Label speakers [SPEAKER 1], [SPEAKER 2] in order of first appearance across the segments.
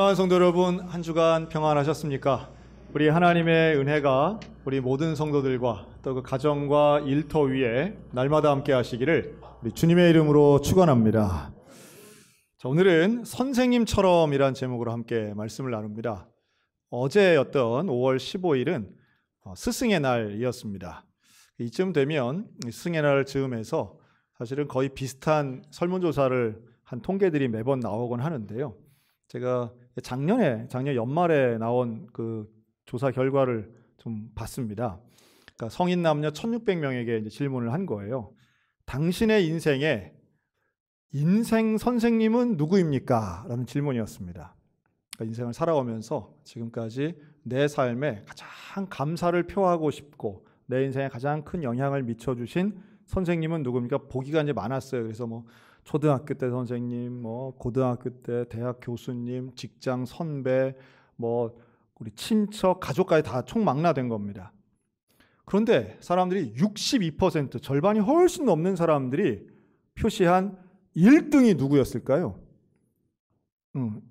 [SPEAKER 1] 사랑하는 성도 여러분, 한 주간 평안하셨습니까? 우리 하나님의 은혜가 우리 모든 성도들과 또 그 가정과 일터 위에 날마다 함께 하시기를 우리 주님의 이름으로 축원합니다. 자, 오늘은 선생님처럼이란 제목으로 함께 말씀을 나눕니다. 어제였던 5월 15일은 스승의 날이었습니다. 이쯤 되면 스승의 날 즈음에서 사실은 거의 비슷한 설문조사를 한 통계들이 매번 나오곤 하는데요. 제가 작년 연말에 나온 그 조사 결과를 좀 봤습니다. 그러니까 성인 남녀 1,600명에게 이제 질문을 한 거예요. 당신의 인생의 인생 선생님은 누구입니까? 라는 질문이었습니다. 그러니까 인생을 살아오면서 지금까지 내 삶에 가장 감사를 표하고 싶고 내 인생에 가장 큰 영향을 미쳐주신 선생님은 누구입니까? 보기가 이제 많았어요. 그래서 뭐 초등학교 때 선생님, 뭐 고등학교 때 대학 교수님, 직장 선배, 뭐 우리 친척, 가족까지 다 총망라된 겁니다. 그런데 사람들이 62%, 절반이 훨씬 넘는 사람들이 표시한 1등이 누구였을까요?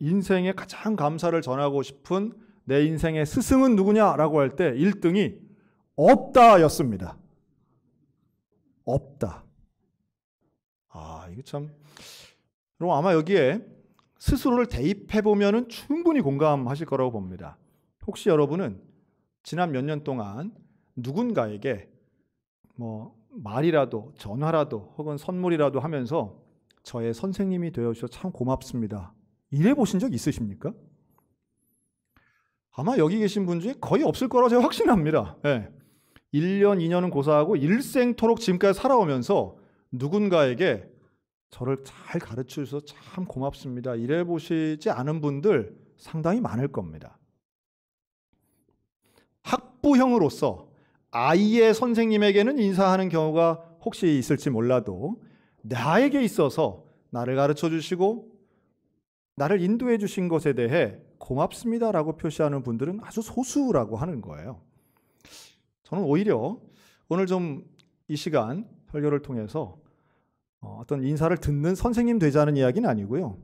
[SPEAKER 1] 인생에 가장 감사를 전하고 싶은 내 인생의 스승은 누구냐라고 할 때 1등이 없다였습니다. 없다. 이거 참. 그럼 아마 여기에 스스로를 대입해 보면은 충분히 공감하실 거라고 봅니다. 혹시 여러분은 지난 몇 년 동안 누군가에게 뭐 말이라도 전화라도 혹은 선물이라도 하면서 저의 선생님이 되어 주셔서 참 고맙습니다. 이래 보신 적 있으십니까? 아마 여기 계신 분 중에 거의 없을 거라고 제가 확신합니다. 네. 1년, 2년은 고사하고 일생토록 지금까지 살아오면서 누군가에게 저를 잘 가르쳐 주셔서 참 고맙습니다. 이래 보시지 않은 분들 상당히 많을 겁니다. 학부형으로서 아이의 선생님에게는 인사하는 경우가 혹시 있을지 몰라도 나에게 있어서 나를 가르쳐 주시고 나를 인도해 주신 것에 대해 고맙습니다라고 표시하는 분들은 아주 소수라고 하는 거예요. 저는 오히려 오늘 좀 이 시간 설교를 통해서 어떤 인사를 듣는 선생님 되자는 이야기는 아니고요.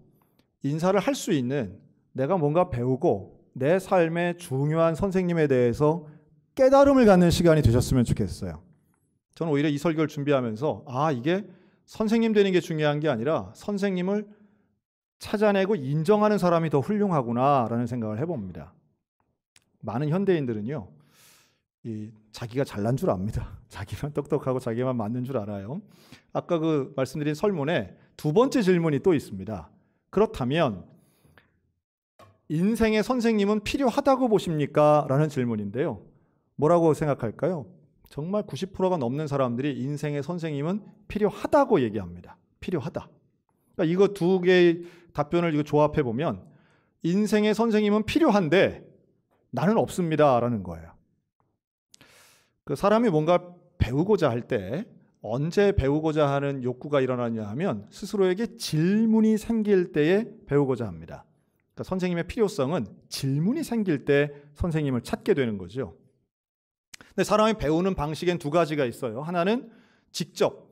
[SPEAKER 1] 인사를 할 수 있는 내가 뭔가 배우고 내 삶의 중요한 선생님에 대해서 깨달음을 갖는 시간이 되셨으면 좋겠어요. 저는 오히려 이 설교를 준비하면서 이게 선생님 되는 게 중요한 게 아니라 선생님을 찾아내고 인정하는 사람이 더 훌륭하구나라는 생각을 해봅니다. 많은 현대인들은요. 자기가 잘난 줄 압니다. 자기만 똑똑하고 자기만 맞는 줄 알아요. 아까 그 말씀드린 설문에 두 번째 질문이 또 있습니다. 그렇다면 인생의 선생님은 필요하다고 보십니까? 라는 질문인데요. 뭐라고 생각할까요? 정말 90%가 넘는 사람들이 인생의 선생님은 필요하다고 얘기합니다. 필요하다. 그러니까 이거 두 개의 답변을 이거 조합해 보면 인생의 선생님은 필요한데 나는 없습니다라는 거예요. 그 사람이 뭔가 배우고자 할 때 언제 배우고자 하는 욕구가 일어나냐 하면 스스로에게 질문이 생길 때에 배우고자 합니다. 그러니까 선생님의 필요성은 질문이 생길 때 선생님을 찾게 되는 거죠. 근데 사람이 배우는 방식엔 두 가지가 있어요. 하나는 직접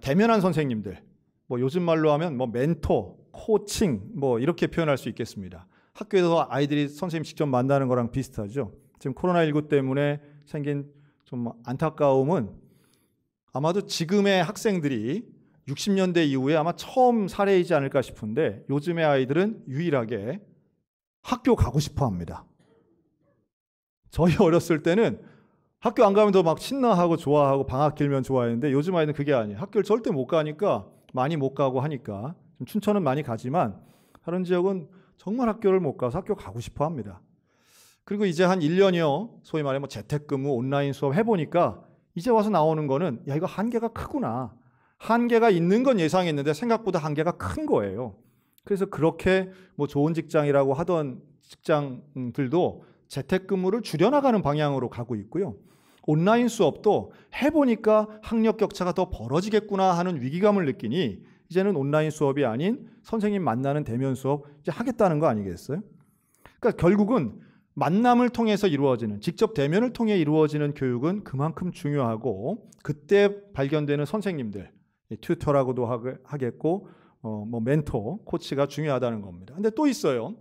[SPEAKER 1] 대면한 선생님들, 뭐 요즘 말로 하면 뭐 멘토, 코칭 뭐 이렇게 표현할 수 있겠습니다. 학교에서 아이들이 선생님 직접 만나는 거랑 비슷하죠. 지금 코로나19 때문에 생긴 좀 안타까움은 아마도 지금의 학생들이 60년대 이후에 아마 처음 사례이지 않을까 싶은데 요즘의 아이들은 유일하게 학교 가고 싶어 합니다. 저희 어렸을 때는 학교 안 가면 더 막 신나하고 좋아하고 방학 길면 좋아했는데 요즘 아이는 그게 아니에요. 학교를 절대 못 가니까 많이 못 가고 하니까 춘천은 많이 가지만 다른 지역은 정말 학교를 못 가서 학교 가고 싶어 합니다. 그리고 이제 한 1년여 소위 말해 뭐 재택근무 온라인 수업 해보니까 이제 와서 나오는 거는 이거 한계가 크구나. 한계가 있는 건 예상했는데 생각보다 한계가 큰 거예요. 그래서 그렇게 뭐 좋은 직장이라고 하던 직장들도 재택근무를 줄여나가는 방향으로 가고 있고요. 온라인 수업도 해보니까 학력 격차가 더 벌어지겠구나 하는 위기감을 느끼니 이제는 온라인 수업이 아닌 선생님 만나는 대면 수업 이제 하겠다는 거 아니겠어요? 그러니까 결국은 만남을 통해서 이루어지는, 직접 대면을 통해 이루어지는 교육은 그만큼 중요하고 그때 발견되는 선생님들, 튜터라고도 하겠고 뭐 멘토, 코치가 중요하다는 겁니다. 근데 또 있어요.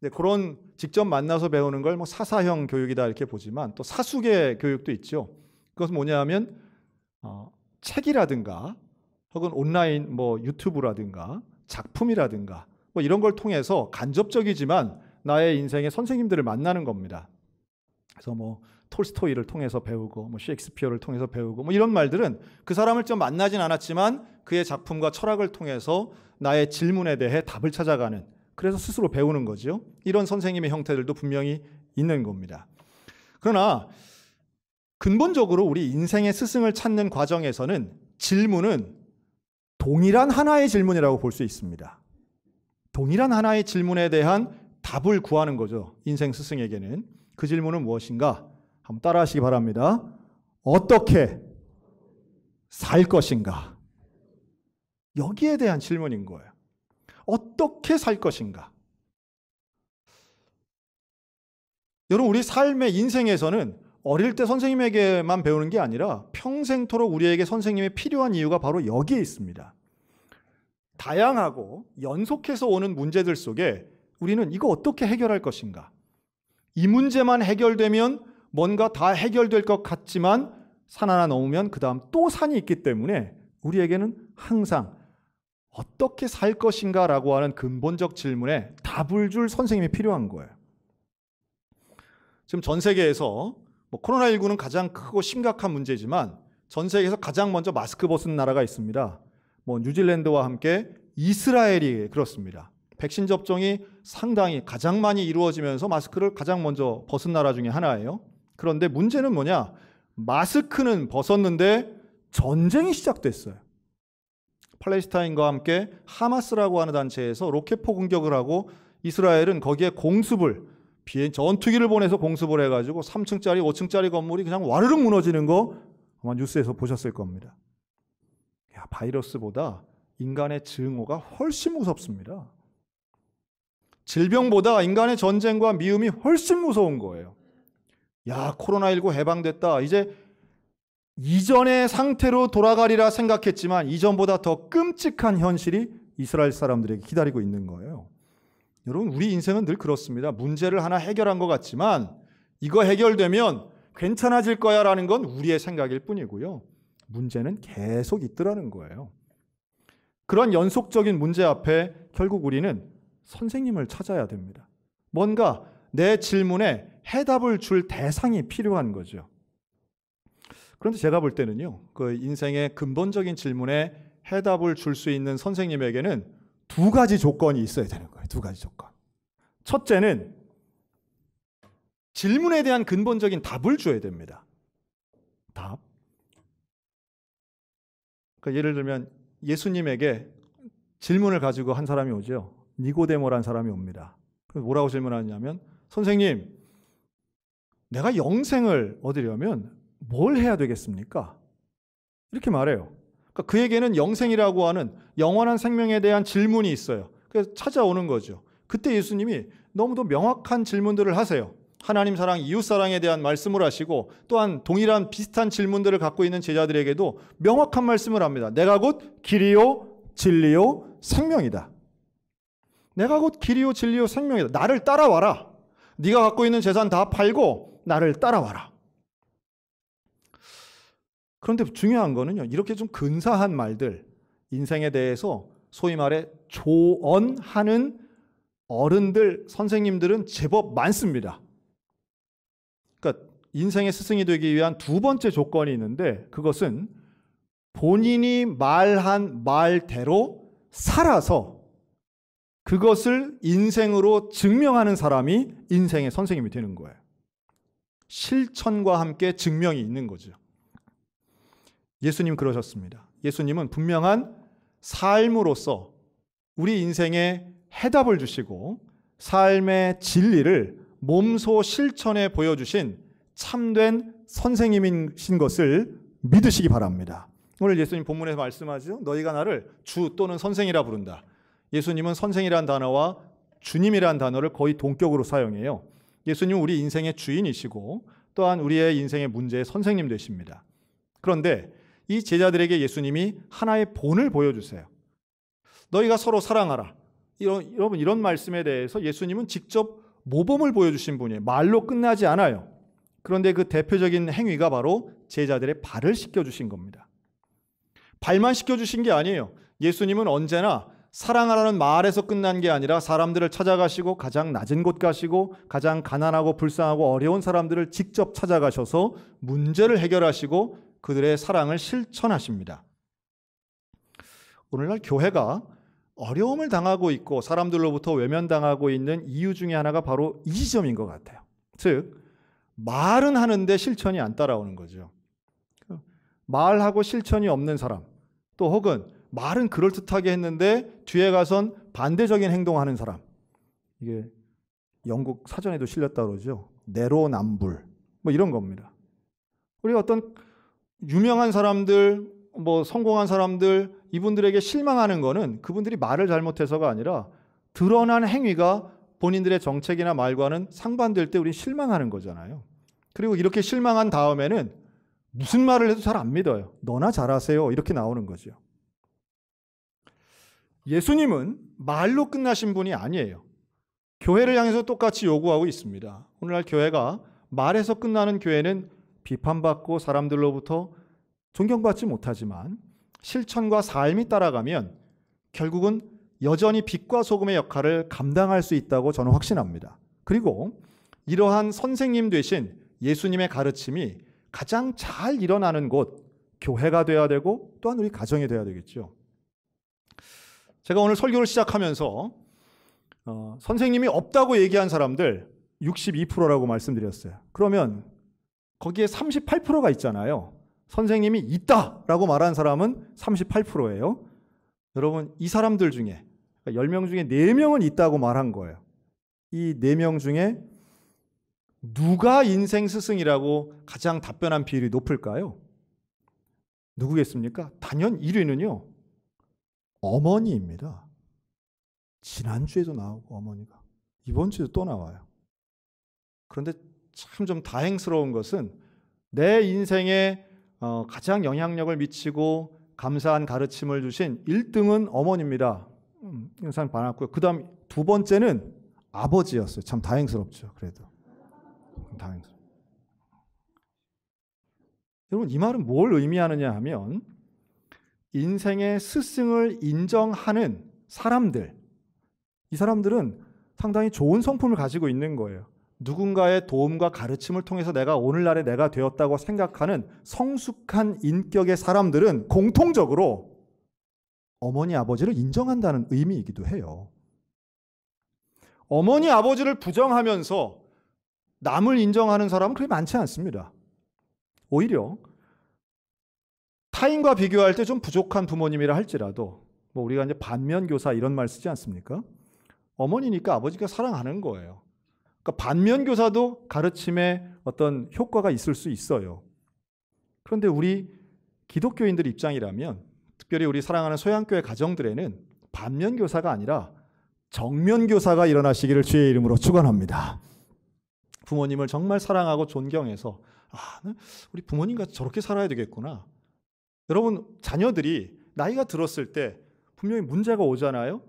[SPEAKER 1] 그런 직접 만나서 배우는 걸 뭐 사사형 교육이다 이렇게 보지만 또 사수계 교육도 있죠. 그것은 뭐냐면 책이라든가 혹은 온라인 뭐 유튜브라든가 작품이라든가 뭐 이런 걸 통해서 간접적이지만 나의 인생의 선생님들을 만나는 겁니다. 그래서 뭐 톨스토이를 통해서 배우고 뭐 셰익스피어를 통해서 배우고 뭐 이런 말들은 그 사람을 좀 만나진 않았지만 그의 작품과 철학을 통해서 나의 질문에 대해 답을 찾아가는, 그래서 스스로 배우는 거죠. 이런 선생님의 형태들도 분명히 있는 겁니다. 그러나 근본적으로 우리 인생의 스승을 찾는 과정에서는 질문은 동일한 하나의 질문이라고 볼 수 있습니다. 동일한 하나의 질문에 대한 답을 구하는 거죠. 인생 스승에게는. 그 질문은 무엇인가? 한번 따라 하시기 바랍니다. 어떻게 살 것인가? 여기에 대한 질문인 거예요. 어떻게 살 것인가? 여러분, 우리 삶의 인생에서는 어릴 때 선생님에게만 배우는 게 아니라 평생토록 우리에게 선생님이 필요한 이유가 바로 여기에 있습니다. 다양하고 연속해서 오는 문제들 속에 우리는 이거 어떻게 해결할 것인가? 이 문제만 해결되면 뭔가 다 해결될 것 같지만 산 하나 넘으면 그 다음 또 산이 있기 때문에 우리에게는 항상 어떻게 살 것인가 라고 하는 근본적 질문에 답을 줄 선생님이 필요한 거예요. 지금 전 세계에서 뭐 코로나19는 가장 크고 심각한 문제지만 전 세계에서 가장 먼저 마스크 벗은 나라가 있습니다. 뭐 뉴질랜드와 함께 이스라엘이 그렇습니다. 백신 접종이 상당히 가장 많이 이루어지면서 마스크를 가장 먼저 벗은 나라 중에 하나예요. 그런데 문제는 뭐냐? 마스크는 벗었는데 전쟁이 시작됐어요. 팔레스타인과 함께 하마스라고 하는 단체에서 로켓포 공격을 하고 이스라엘은 거기에 공습을, 전투기를 보내서 공습을 해가지고 3층짜리, 5층짜리 건물이 그냥 와르륵 무너지는 거 아마 뉴스에서 보셨을 겁니다. 야, 바이러스보다 인간의 증오가 훨씬 무섭습니다. 질병보다 인간의 전쟁과 미움이 훨씬 무서운 거예요. 야, 코로나19 해방됐다. 이제 이전의 상태로 돌아가리라 생각했지만 이전보다 더 끔찍한 현실이 이스라엘 사람들에게 기다리고 있는 거예요. 여러분, 우리 인생은 늘 그렇습니다. 문제를 하나 해결한 것 같지만 이거 해결되면 괜찮아질 거야 라는 건 우리의 생각일 뿐이고요. 문제는 계속 있더라는 거예요. 그런 연속적인 문제 앞에 결국 우리는 선생님을 찾아야 됩니다. 뭔가 내 질문에 해답을 줄 대상이 필요한 거죠. 그런데 제가 볼 때는요, 그 인생의 근본적인 질문에 해답을 줄 수 있는 선생님에게는 두 가지 조건이 있어야 되는 거예요. 두 가지 조건. 첫째는 질문에 대한 근본적인 답을 줘야 됩니다. 답. 그러니까 예를 들면 예수님에게 질문을 가지고 한 사람이 오죠. 니고데모라는 사람이 옵니다. 그래서 뭐라고 질문하냐면, 선생님, 내가 영생을 얻으려면 뭘 해야 되겠습니까? 이렇게 말해요. 그러니까 그에게는 영생이라고 하는 영원한 생명에 대한 질문이 있어요. 그래서 찾아오는 거죠. 그때 예수님이 너무도 명확한 질문들을 하세요. 하나님 사랑, 이웃 사랑에 대한 말씀을 하시고 또한 동일한 비슷한 질문들을 갖고 있는 제자들에게도 명확한 말씀을 합니다. 내가 곧 길이요 진리요 생명이다. 내가 곧 길이요 진리요 생명이다. 나를 따라와라. 네가 갖고 있는 재산 다 팔고 나를 따라와라. 그런데 중요한 거는요, 이렇게 좀 근사한 말들, 인생에 대해서 소위 말해 조언하는 어른들, 선생님들은 제법 많습니다. 그러니까 인생의 스승이 되기 위한 두 번째 조건이 있는데, 그것은 본인이 말한 말대로 살아서 그것을 인생으로 증명하는 사람이 인생의 선생님이 되는 거예요. 실천과 함께 증명이 있는 거죠. 예수님 그러셨습니다. 예수님은 분명한 삶으로서 우리 인생에 해답을 주시고 삶의 진리를 몸소 실천해 보여주신 참된 선생님이신 것을 믿으시기 바랍니다. 오늘 예수님 본문에서 말씀하죠. 너희가 나를 주 또는 선생이라 부른다. 예수님은 선생이란 단어와 주님이란 단어를 거의 동격으로 사용해요. 예수님은 우리 인생의 주인이시고 또한 우리의 인생의 문제의 선생님 되십니다. 그런데 이 제자들에게 예수님이 하나의 본을 보여주세요. 너희가 서로 사랑하라. 여러분 이런 말씀에 대해서 예수님은 직접 모범을 보여주신 분이에요. 말로 끝나지 않아요. 그런데 그 대표적인 행위가 바로 제자들의 발을 씻겨주신 겁니다. 발만 씻겨주신 게 아니에요. 예수님은 언제나 사랑하라는 말에서 끝난 게 아니라 사람들을 찾아가시고 가장 낮은 곳 가시고 가장 가난하고 불쌍하고 어려운 사람들을 직접 찾아가셔서 문제를 해결하시고 그들의 사랑을 실천하십니다. 오늘날 교회가 어려움을 당하고 있고 사람들로부터 외면당하고 있는 이유 중에 하나가 바로 이 지점인 것 같아요. 즉 말은 하는데 실천이 안 따라오는 거죠. 말하고 실천이 없는 사람, 또 혹은 말은 그럴듯하게 했는데 뒤에 가선 반대적인 행동하는 사람. 이게 영국 사전에도 실렸다고 그러죠. 내로남불 뭐 이런 겁니다. 우리가 어떤 유명한 사람들, 성공한 사람들, 이분들에게 실망하는 거는 그분들이 말을 잘못해서가 아니라 드러난 행위가 본인들의 정책이나 말과는 상반될 때 우리는 실망하는 거잖아요. 그리고 이렇게 실망한 다음에는 무슨 말을 해도 잘 안 믿어요. 너나 잘하세요. 이렇게 나오는 거죠. 예수님은 말로 끝나신 분이 아니에요. 교회를 향해서 똑같이 요구하고 있습니다. 오늘날 교회가 말에서 끝나는 교회는 비판받고 사람들로부터 존경받지 못하지만 실천과 삶이 따라가면 결국은 여전히 빛과 소금의 역할을 감당할 수 있다고 저는 확신합니다. 그리고 이러한 선생님 되신 예수님의 가르침이 가장 잘 일어나는 곳, 교회가 돼야 되고 또한 우리 가정이 돼야 되겠죠. 제가 오늘 설교를 시작하면서 선생님이 없다고 얘기한 사람들 62%라고 말씀드렸어요. 그러면 거기에 38%가 있잖아요. 선생님이 있다라고 말한 사람은 38%예요. 여러분 이 사람들 중에 10명 중에 4명은 있다고 말한 거예요. 이 4명 중에 누가 인생 스승이라고 가장 답변한 비율이 높을까요? 누구겠습니까? 단연 1위는요. 어머니입니다. 지난주에도 나오고 어머니가. 이번 주에도 또 나와요. 그런데 참 좀 다행스러운 것은 내 인생에 가장 영향력을 미치고 감사한 가르침을 주신 1등은 어머니입니다. 인상 많았고요. 그 다음 두 번째는 아버지였어요. 참 다행스럽죠. 그래도. 다행스럽죠. 여러분 이 말은 뭘 의미하느냐 하면 인생의 스승을 인정하는 사람들, 이 사람들은 상당히 좋은 성품을 가지고 있는 거예요. 누군가의 도움과 가르침을 통해서 내가 오늘날의 내가 되었다고 생각하는 성숙한 인격의 사람들은 공통적으로 어머니 아버지를 인정한다는 의미이기도 해요. 어머니 아버지를 부정하면서 남을 인정하는 사람은 그렇게 많지 않습니다. 오히려 타인과 비교할 때 좀 부족한 부모님이라 할지라도 우리가 이제 반면교사 이런 말 쓰지 않습니까? 어머니니까 아버지가 사랑하는 거예요. 그러니까 반면교사도 가르침에 어떤 효과가 있을 수 있어요. 그런데 우리 기독교인들 입장이라면 특별히 우리 사랑하는 소양교회 가정들에는 반면교사가 아니라 정면교사가 일어나시기를 주의 이름으로 축원합니다. 부모님을 정말 사랑하고 존경해서 우리 부모님과 저렇게 살아야 되겠구나. 여러분 자녀들이 나이가 들었을 때 분명히 문제가 오잖아요.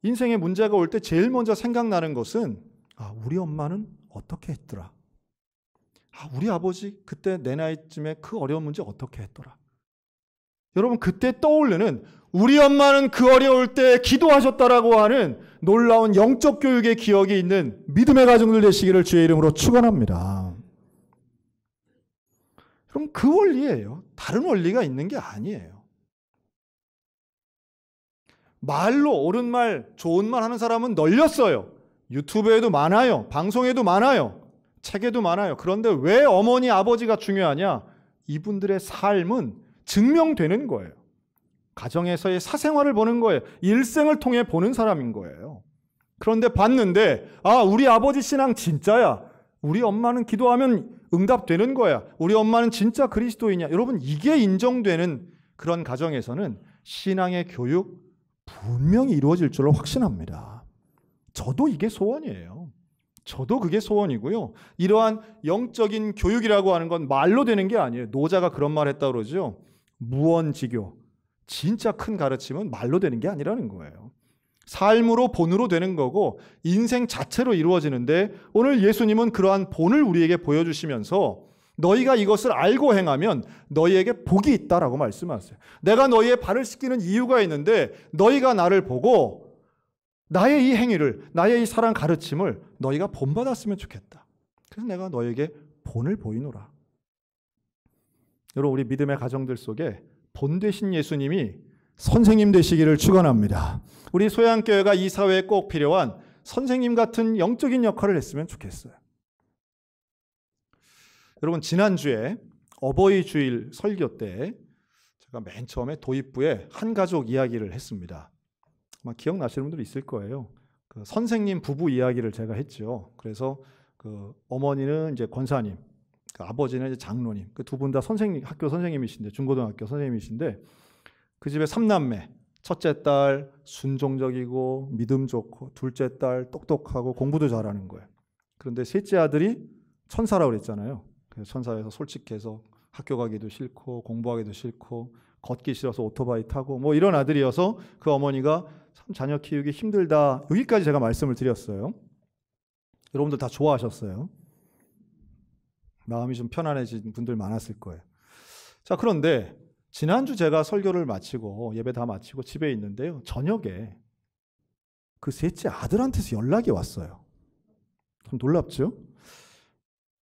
[SPEAKER 1] 인생에 문제가 올 때 제일 먼저 생각나는 것은 우리 엄마는 어떻게 했더라. 우리 아버지 그때 내 나이쯤에 그 어려운 문제 어떻게 했더라. 여러분 그때 떠오르는 우리 엄마는 그 어려울 때 기도하셨다라고 하는 놀라운 영적 교육의 기억이 있는 믿음의 가정들 되시기를 주의 이름으로 축원합니다. 그럼 그 원리예요. 다른 원리가 있는 게 아니에요. 말로 옳은 말, 좋은 말 하는 사람은 널렸어요. 유튜브에도 많아요. 방송에도 많아요. 책에도 많아요. 그런데 왜 어머니, 아버지가 중요하냐? 이분들의 삶은 증명되는 거예요. 가정에서의 사생활을 보는 거예요. 일생을 통해 보는 사람인 거예요. 그런데 봤는데 우리 아버지 신앙 진짜야. 우리 엄마는 기도하면 응답되는 거야. 우리 엄마는 진짜 그리스도이냐. 여러분 이게 인정되는 그런 가정에서는 신앙의 교육 분명히 이루어질 줄로 확신합니다. 저도 이게 소원이에요. 저도 그게 소원이고요. 이러한 영적인 교육이라고 하는 건 말로 되는 게 아니에요. 노자가 그런 말 했다고 그러죠. 무언지교. 진짜 큰 가르침은 말로 되는 게 아니라는 거예요. 삶으로 본으로 되는 거고 인생 자체로 이루어지는데 오늘 예수님은 그러한 본을 우리에게 보여주시면서 너희가 이것을 알고 행하면 너희에게 복이 있다라고 말씀하세요. 내가 너희의 발을 씻기는 이유가 있는데 너희가 나를 보고 나의 이 행위를, 나의 이 사랑 가르침을 너희가 본받았으면 좋겠다. 그래서 내가 너희에게 본을 보이노라. 여러분, 우리 믿음의 가정들 속에 본 되신 예수님이 선생님 되시기를 축원합니다. 우리 소양교회가 이 사회에 꼭 필요한 선생님 같은 영적인 역할을 했으면 좋겠어요. 여러분, 지난주에 어버이 주일 설교 때 제가 맨 처음에 도입부에 한 가족 이야기를 했습니다. 아마 기억나시는 분들 있을 거예요. 그 선생님 부부 이야기를 제가 했죠. 그래서 그 어머니는 이제 권사님, 그 아버지는 이제 장로님, 그 두 분 다 선생님, 학교 선생님이신데, 중고등학교 선생님이신데, 그 집에 3남매, 첫째 딸 순종적이고 믿음 좋고, 둘째 딸 똑똑하고 공부도 잘하는 거예요. 그런데 셋째 아들이 천사라고 그랬잖아요. 그래서 천사에서 솔직해서 학교 가기도 싫고 공부하기도 싫고 걷기 싫어서 오토바이 타고 뭐 이런 아들이어서 그 어머니가 참 자녀 키우기 힘들다. 여기까지 제가 말씀을 드렸어요. 여러분들 다 좋아하셨어요. 마음이 좀 편안해진 분들 많았을 거예요. 자, 그런데 지난주 제가 설교를 마치고 예배 다 마치고 집에 있는데요. 저녁에 그 셋째 아들한테서 연락이 왔어요. 좀 놀랍죠?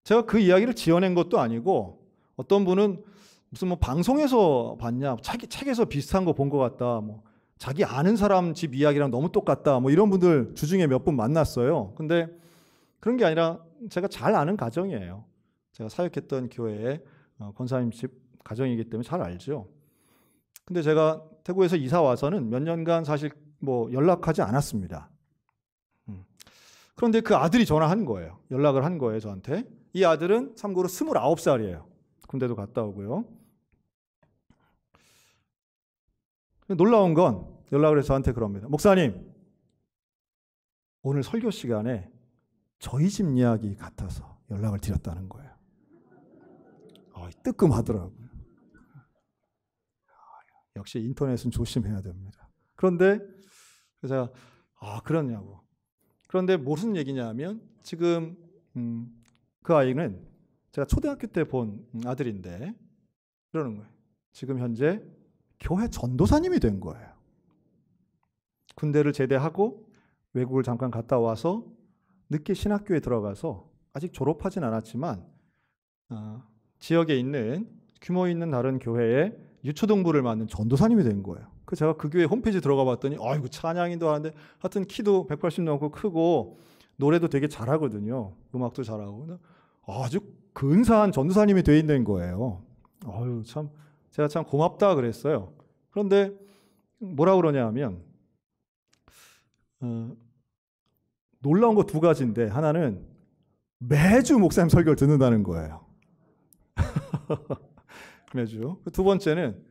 [SPEAKER 1] 제가 그 이야기를 지어낸 것도 아니고 어떤 분은 무슨 뭐 방송에서 봤냐, 책에서 비슷한 거 본 것 같다, 뭐 자기 아는 사람 집 이야기랑 너무 똑같다, 뭐 이런 분들 주중에 몇 분 만났어요. 근데 그런 게 아니라 제가 잘 아는 가정이에요. 제가 사역했던 교회의 권사님 집 가정이기 때문에 잘 알죠. 근데 제가 태국에서 이사 와서는 몇 년간 사실 뭐 연락하지 않았습니다. 그런데 그 아들이 전화한 거예요. 연락을 한 거예요, 저한테. 이 아들은 참고로 29살이에요. 군대도 갔다 오고요. 놀라운 건 연락을 해서 저한테 그럽니다. 목사님, 오늘 설교 시간에 저희 집 이야기 같아서 연락을 드렸다는 거예요. 뜨끔하더라고요. 역시 인터넷은 조심해야 됩니다. 그런데 제가 그러냐고. 그런데 무슨 얘기냐면 지금 그 아이는 제가 초등학교 때 본 아들인데 그러는 거예요. 지금 현재 교회 전도사님이 된 거예요. 군대를 제대하고 외국을 잠깐 갔다 와서 늦게 신학교에 들어가서 아직 졸업하진 않았지만 지역에 있는 규모 있는 다른 교회에 유초등부를 맡는 전도사님이 된 거예요. 그 제가 그 교회 홈페이지 들어가 봤더니 아이고 찬양인도 하는데 하여튼 키도 180 넘고 크고 노래도 되게 잘하거든요. 음악도 잘하고 아주 근사한 전도사님이 돼 있는 거예요. 참 제가 참 고맙다 그랬어요. 그런데 뭐라 그러냐 하면 놀라운 거 두 가지인데 하나는 매주 목사님 설교를 듣는다는 거예요. 매주. 두 번째는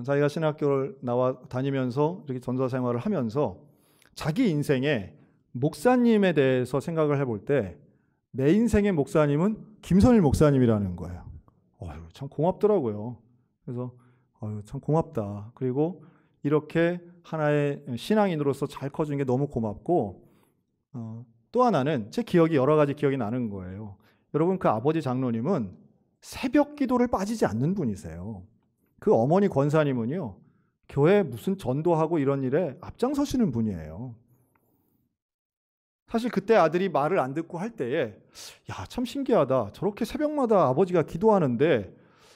[SPEAKER 1] 자기가 신학교를 나와 다니면서 이렇게 전도사 생활을 하면서 자기 인생에 목사님에 대해서 생각을 해볼 때 내 인생의 목사님은 김선일 목사님이라는 거예요. 참 고맙더라고요. 그래서 참 고맙다. 그리고 이렇게 하나의 신앙인으로서 잘 커준 게 너무 고맙고 또 하나는 제 기억이 여러 가지 기억이 나는 거예요. 여러분 그 아버지 장로님은 새벽 기도를 빠지지 않는 분이세요. 그 어머니 권사님은요. 교회 무슨 전도하고 이런 일에 앞장서시는 분이에요. 사실 그때 아들이 말을 안 듣고 할 때에 참 신기하다. 저렇게 새벽마다 아버지가 기도하는데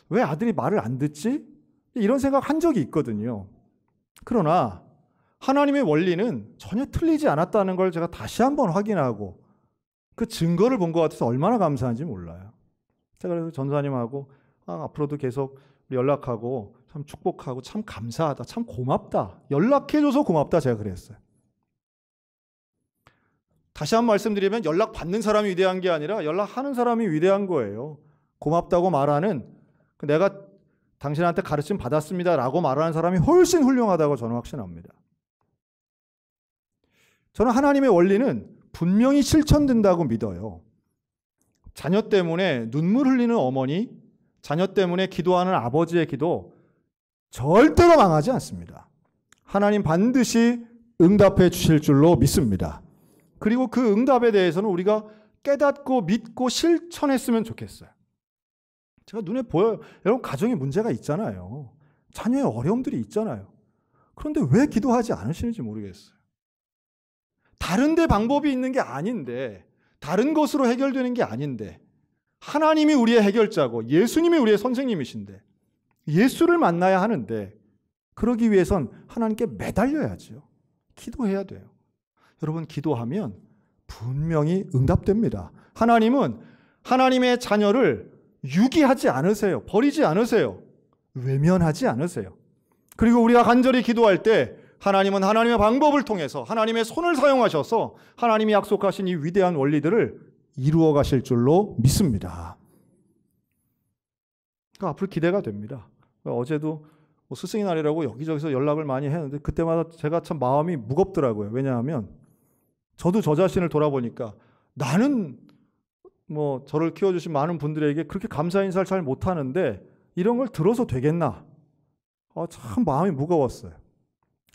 [SPEAKER 1] 왜 아들이 말을 안 듣지? 이런 생각 한 적이 있거든요. 그러나 하나님의 원리는 전혀 틀리지 않았다는 걸 제가 다시 한번 확인하고 그 증거를 본 것 같아서 얼마나 감사한지 몰라요. 제가 그래서 전사님하고 앞으로도 계속 연락하고 참 축복하고 참 감사하다, 참 고맙다. 연락해줘서 고맙다 제가 그랬어요. 다시 한 번 말씀드리면 연락 받는 사람이 위대한 게 아니라 연락하는 사람이 위대한 거예요. 고맙다고 말하는 내가 당신한테 가르침 받았습니다라고 말하는 사람이 훨씬 훌륭하다고 저는 확신합니다. 저는 하나님의 원리는 분명히 실천된다고 믿어요. 자녀 때문에 눈물 흘리는 어머니, 자녀 때문에 기도하는 아버지의 기도 절대로 망하지 않습니다. 하나님 반드시 응답해 주실 줄로 믿습니다. 그리고 그 응답에 대해서는 우리가 깨닫고 믿고 실천했으면 좋겠어요. 제가 눈에 보여요. 여러분 가정에 문제가 있잖아요. 자녀의 어려움들이 있잖아요. 그런데 왜 기도하지 않으시는지 모르겠어요. 다른 데 방법이 있는 게 아닌데, 다른 것으로 해결되는 게 아닌데, 하나님이 우리의 해결자고 예수님이 우리의 선생님이신데 예수를 만나야 하는데, 그러기 위해선 하나님께 매달려야죠. 기도해야 돼요. 여러분 기도하면 분명히 응답됩니다. 하나님은 하나님의 자녀를 유기하지 않으세요. 버리지 않으세요. 외면하지 않으세요. 그리고 우리가 간절히 기도할 때 하나님은 하나님의 방법을 통해서 하나님의 손을 사용하셔서 하나님이 약속하신 이 위대한 원리들을 이루어 가실 줄로 믿습니다. 그러니까 앞으로 기대가 됩니다. 어제도 스승의 날이라고 여기저기서 연락을 많이 했는데 그때마다 제가 참 마음이 무겁더라고요. 왜냐하면 저도 저 자신을 돌아보니까 나는 저를 키워주신 많은 분들에게 그렇게 감사 인사를 잘 못하는데 이런 걸 들어서 되겠나? 참 마음이 무거웠어요.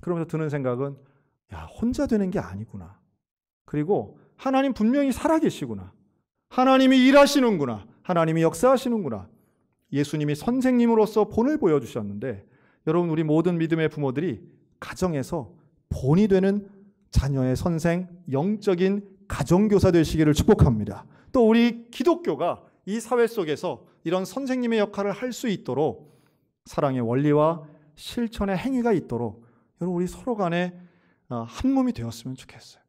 [SPEAKER 1] 그러면서 드는 생각은 혼자 되는 게 아니구나. 그리고 하나님 분명히 살아계시구나. 하나님이 일하시는구나. 하나님이 역사하시는구나. 예수님이 선생님으로서 본을 보여주셨는데 여러분 우리 모든 믿음의 부모들이 가정에서 본이 되는 자녀의 선생, 영적인 가정교사 되시기를 축복합니다. 또 우리 기독교가 이 사회 속에서 이런 선생님의 역할을 할 수 있도록 사랑의 원리와 실천의 행위가 있도록 여러분 우리 서로 간에 한 몸이 되었으면 좋겠어요.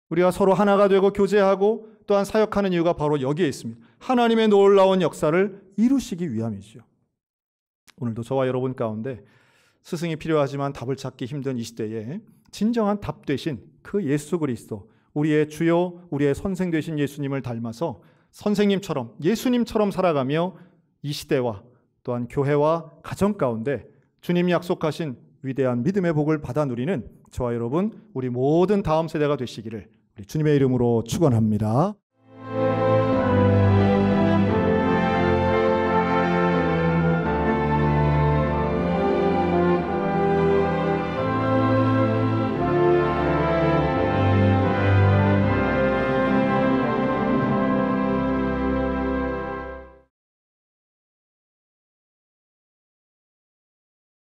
[SPEAKER 1] 우리가 서로 하나가 되고 교제하고 또한 사역하는 이유가 바로 여기에 있습니다. 하나님의 놀라운 역사를 이루시기 위함이죠. 오늘도 저와 여러분 가운데 스승이 필요하지만 답을 찾기 힘든 이 시대에 진정한 답 되신 그 예수 그리스도, 우리의 주요, 우리의 선생 되신 예수님을 닮아서 선생님처럼 예수님처럼 살아가며 이 시대와 또한 교회와 가정 가운데 주님이 약속하신 위대한 믿음의 복을 받아 누리는 저와 여러분 우리 모든 다음 세대가 되시기를 우리 주님의 이름으로 축원합니다.